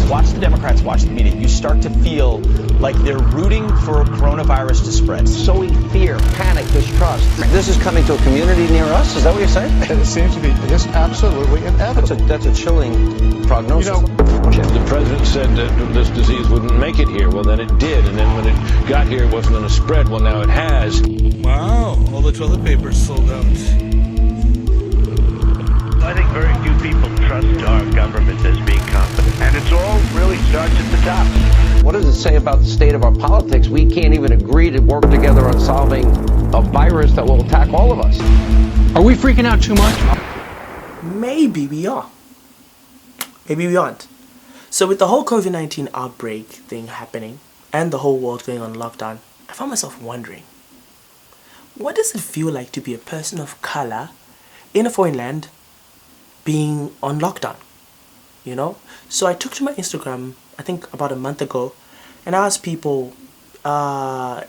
Watch the Democrats, watch the media. You start to feel like they're rooting for coronavirus to spread. Sowing fear, panic, distrust. This is coming to a community near us? Is that what you're saying? It seems to be just absolutely inevitable. That's a chilling prognosis. The president said that this disease wouldn't make it here. Well, then it did. And then when it got here, it wasn't going to spread. Well, now it has. Wow, all the toilet paper sold out. I think very few people trust our government as being competent. And it's all really starts at the top. What does it say about the state of our politics? We can't even agree to work together on solving a virus that will attack all of us. Are we freaking out too much? Maybe we are. Maybe we aren't. So with the whole COVID-19 outbreak thing happening and the whole world going on lockdown, I found myself wondering, what does it feel like to be a person of color in a foreign land being on lockdown? You know? So I took to my Instagram, I think about a month ago, and I asked people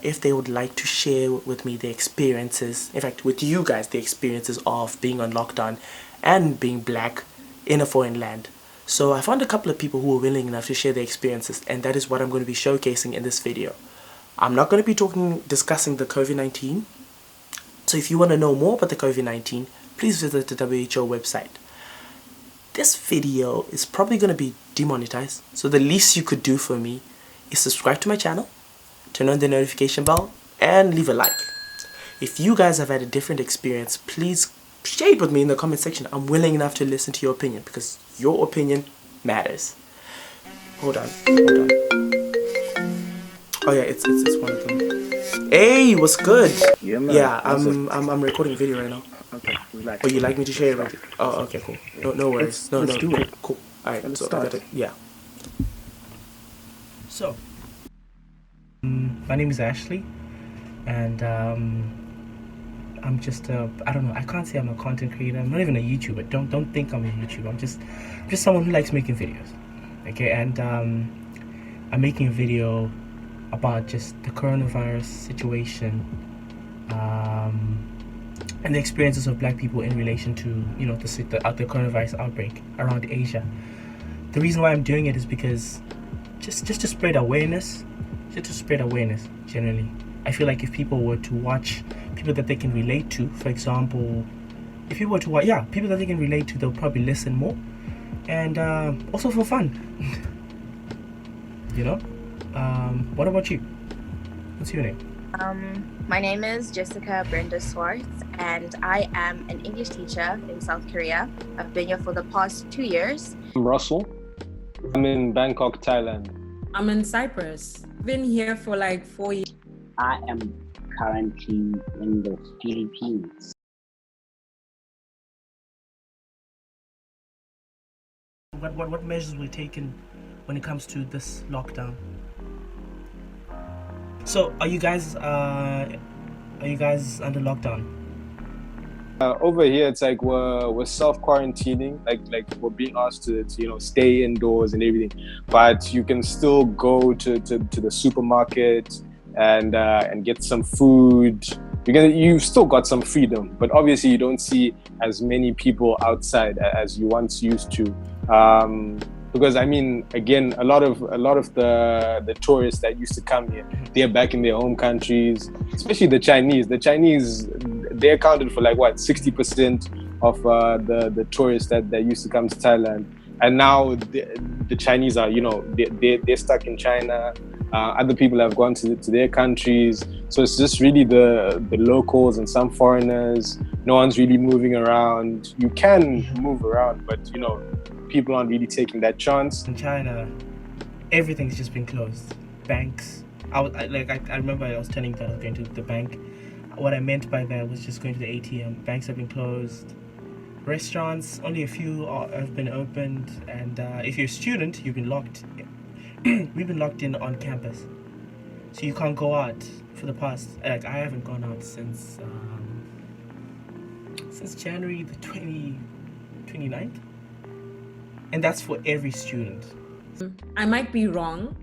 if they would like to share with me their experiences, in fact with you guys, the experiences of being on lockdown and being black in a foreign land. So I found a couple of people who were willing enough to share their experiences, and that is what I'm going to be showcasing in this video. I'm not going to be discussing the COVID-19. So if you want to know more about the COVID-19, please visit the WHO website. This video is probably going to be demonetized, so the least you could do for me is subscribe to my channel, turn on the notification bell, and leave a like. If you guys have had a different experience, please share it with me in the comment section. I'm willing enough to listen to your opinion because your opinion matters. Hold on. Oh yeah, it's one of them. Hey, what's good? Yeah, I'm recording a video right now. Okay, relax. Oh, you like me to share it with you? Oh, okay, cool. No worries. Let's do it. Cool. Alright, Let's so start. yeah. So, my name is Ashley, and I'm just I don't know, I can't say I'm a content creator. I'm not even a YouTuber. Don't think I'm a YouTuber. I'm just someone who likes making videos. Okay, and I'm making a video about just the coronavirus situation, and the experiences of black people in relation to, you know, the coronavirus outbreak around Asia. The reason why I'm doing it is because just to spread awareness, generally. I feel like if people were to watch people that they can relate to, for example, if people were to watch, people that they can relate to, they'll probably listen more, and also for fun. You know? What about you? What's your name? My name is Jessica Brenda Swartz, and I am an English teacher in South Korea. I've been here for the past 2 years. I'm Russell. I'm in Bangkok, Thailand. I'm in Cyprus. Been here for like 4 years. I am currently in the Philippines. What measures were taken when it comes to this lockdown? So are you guys under lockdown? Over here, it's like we're self-quarantining, like we're being asked to stay indoors and everything, but you can still go to the supermarket and get some food. You've still got some freedom, but obviously you don't see as many people outside as you once used to. Because I mean, again, a lot of the tourists that used to come here, they're back in their home countries, especially the Chinese. The Chinese, they accounted for like what, 60% of the tourists that used to come to Thailand, and now the Chinese are, they're stuck in China. Other people have gone to their countries, so it's just really the locals and some foreigners. No one's really moving around. You can move around, but people aren't really taking that chance. In China, everything's just been closed. Banks, I remember I was telling you that I was going to the bank. What I meant by that was just going to the ATM. Banks have been closed. Restaurants, only a few have been opened, and if you're a student, you've been locked. We've been locked in on campus, so you can't go out for the past. I haven't gone out since January the 29th. And that's for every student. I might be wrong,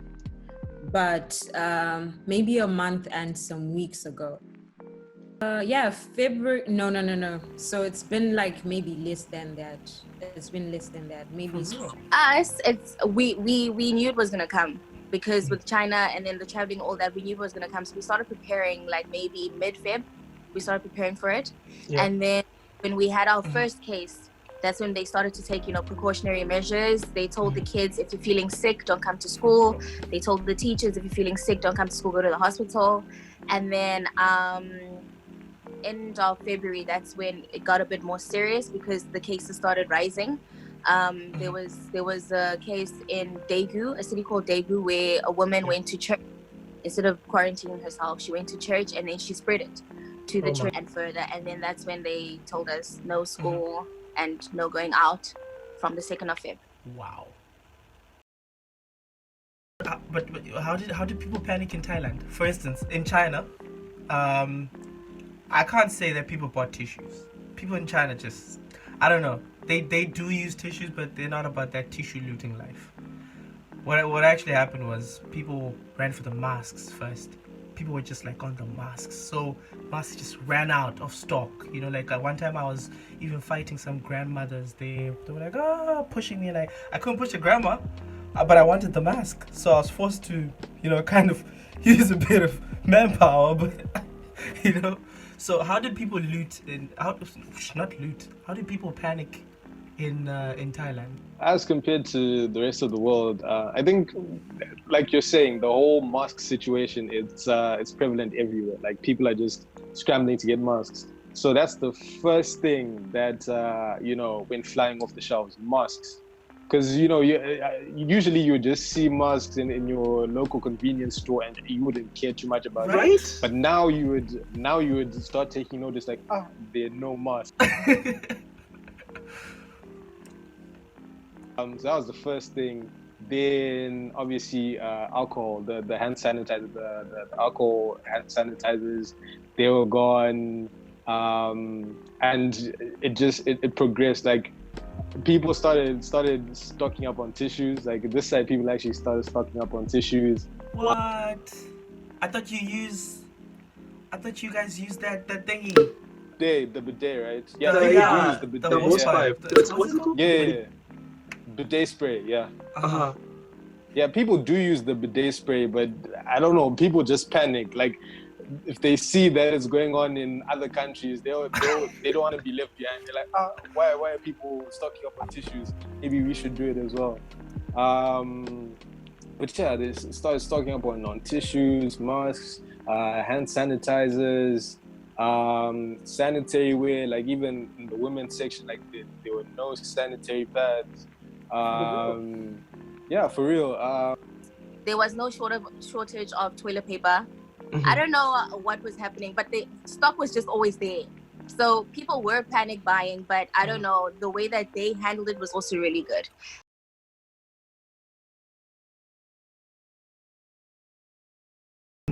but maybe a month and some weeks ago. February, no. So it's been like maybe less than that. it's been less than that. Maybe it's us. It's we knew it was gonna come because with China and then the traveling, all that, we knew it was gonna come. So we started preparing like maybe mid-Feb. We started preparing for it, and then when we had our first case, that's when they started to take, precautionary measures. They told the kids, if you're feeling sick, don't come to school. They told the teachers, if you're feeling sick, don't come to school, go to the hospital. And then end of February, that's when it got a bit more serious because the cases started rising. There was a case in Daegu, a city called Daegu, where a woman went to church. Instead of quarantining herself, she went to church and then she spread it to the church and further. And then that's when they told us no school and no going out from the 2nd of Feb. Wow. But how did people panic in Thailand? For instance, in China, I can't say that people bought tissues. People in China just, I don't know. They do use tissues, but they're not about that tissue looting life. What actually happened was people ran for the masks first. People were just like on the masks, so masks just ran out of stock. Like at one time I was even fighting some grandmothers. They were like, pushing me, like I couldn't push a grandma, but I wanted the mask, so I was forced to kind of use a bit of manpower. But so how did people how did people panic in Thailand? As compared to the rest of the world, I think, like you're saying, the whole mask situation, it's prevalent everywhere. Like people are just scrambling to get masks. So that's the first thing that went flying off the shelves, masks. Because usually you would just see masks in your local convenience store and you wouldn't care too much about it. But now you would start taking notice, like, there are no masks. So that was the first thing. Then obviously alcohol, the hand sanitizer, the alcohol hand sanitizers, they were gone, and it progressed. Like people started stocking up on tissues. Like this side, people actually started stocking up on tissues. What? I thought you guys use that thingy. The bidet, right? Yeah, they the use the bidet. What's it called? Yeah. Bidet spray, yeah. Yeah, people do use the bidet spray, but I don't know, people just panic. Like, if they see that it's going on in other countries, they don't want to be left behind. They're like, why are people stocking up on tissues? Maybe we should do it as well. But yeah, they started stocking up on tissues, masks, hand sanitizers, sanitary wear. Like even in the women's section, like there were no sanitary pads. Yeah, for real. There was no shortage of toilet paper. I don't know what was happening, but the stock was just always there. So people were panic buying, but I don't know, the way that they handled it was also really good.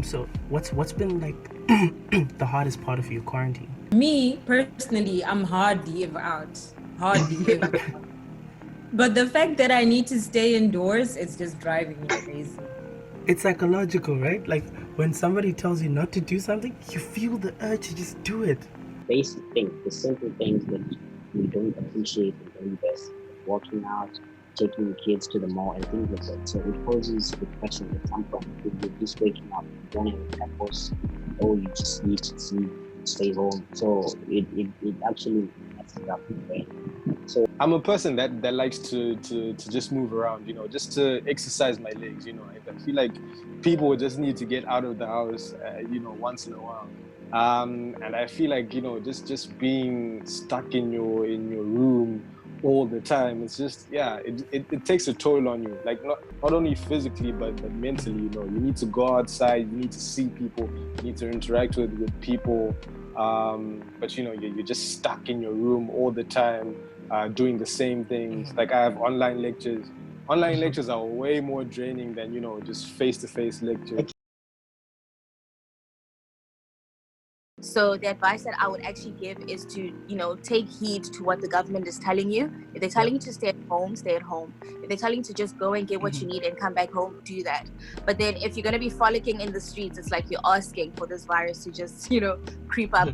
So what's been like the hardest part of your quarantine? Me personally, I'm hardly ever out. Hardly ever. But the fact that I need to stay indoors, it's just driving me crazy. It's psychological, right? Like when somebody tells you not to do something, you feel the urge to just do it. Basic things, the simple things that we don't appreciate and don't invest. Walking out, taking the kids to the mall and things like that. So it poses the question at some point, if you're just waking up, you don't have a purpose, or you just need to stay home. So it actually messes up the brain. So I'm a person that likes to just move around, just to exercise my legs, I feel like people just need to get out of the house, once in a while. And I feel like, just being stuck in your room all the time, it's just, it takes a toll on you, like not only physically, but mentally, you need to go outside, you need to see people, you need to interact with people. But you're just stuck in your room all the time, doing the same things. Like I have online lectures. Online lectures are way more draining than, just face-to-face lectures. So the advice that I would actually give is to, take heed to what the government is telling you. If they're telling you to stay at home, stay at home. If they're telling you to just go and get what you need and come back home, do that. But then if you're going to be frolicking in the streets, it's like you're asking for this virus to just, creep up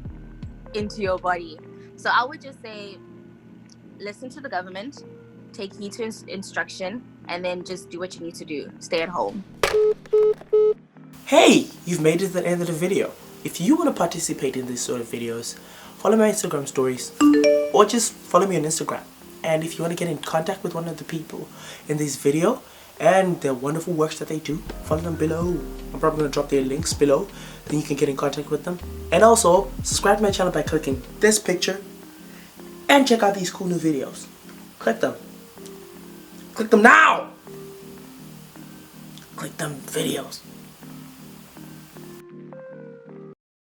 into your body. So I would just say, listen to the government, take heed to instruction, and then just do what you need to do. Stay at home. Hey, you've made it to the end of the video. If you want to participate in these sort of videos, follow my Instagram stories or just follow me on Instagram. And if you want to get in contact with one of the people in this video and their wonderful works that they do, follow them below. I'm probably going to drop their links below, then you can get in contact with them. And also, subscribe to my channel by clicking this picture and check out these cool new videos. Click them. Click them now! Click them videos.